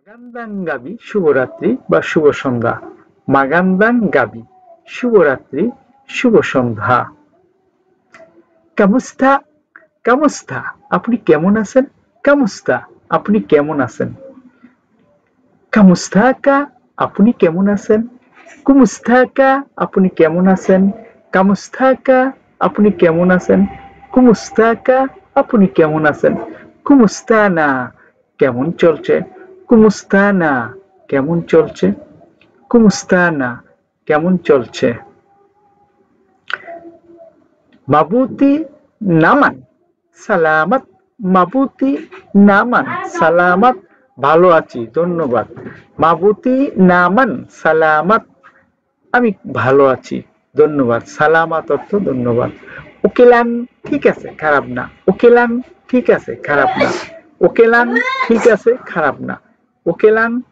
মাগান্দাঙ্গাবি শুভরাত্রি বা শুভ সন্ধ্যা। মাগান্দাঙ্গাবি শুভরাত্রি, শুভ সন্ধ্যা। কামুস্তা, কামুস্তা আপনি কেমন আছেন? কামুস্তা আপনি কেমন আছেন? কামুস্তাকা আপনি কেমন আছেন? কুমুস্তাকা আপনি কেমন আছেন? কামুস্তাকা আপনি কেমন আছেন? কুমুস্তাকা আপনি কেমন আছেন? কুমুস্তানা কেমন চলছে? কুমুস্তানা কেমন চলছে? কুমুস্তানা কেমন চলছে? মাবুতি নামান সালামাত, মাবুতি নামান সালামাত ভালো আছি ধন্যবাদ। মাবুতি নামান সালামাত আমি ভালো আছি ধন্যবাদ। সালামাত অর্থ ধন্যবাদ। ওকেলান ঠিক আছে খারাপ না। ওকেলান ঠিক আছে খারাপ না। ওকেলান ঠিক আছে খারাপ না। ওকেলান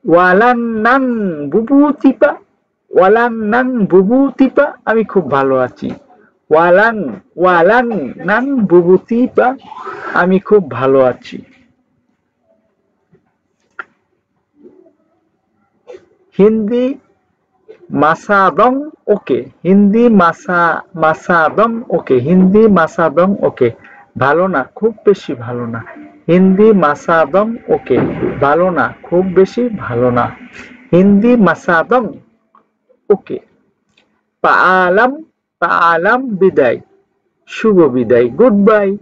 ওয়ালান নান বুবুতিপা, ওয়ালান নান বুবুতিপা আমি খুব ভালো আছি। ওয়ালান ওয়ালান নান বুবুতিপা আমি খুব ভালো আছি। হিন্দি মাসাদং ওকে, হিন্দি মাসাদং ওকে, হিন্দি মাসাদং ওকে ভালো না খুব বেশি ভালো না। হিন্দি মাসাদং ওকে ভালো না খুব বেশি ভালো না। হিন্দি মাসাদং ওকে। পাআলাম, পাআলাম বিদায়, শুভ বিদায় গুড বাই।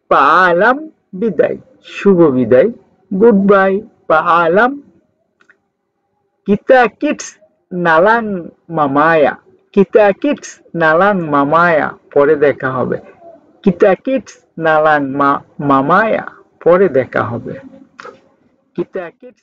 পাআলাম বিদায়, শুভ বিদায় গুড বাই। পাআলাম। Kita kits নালাং মামায়া, kita kits নালাং মামায়া পরে দেখা হবে। kita kits নালাং মামায়া পরে দেখা হবে। kita kits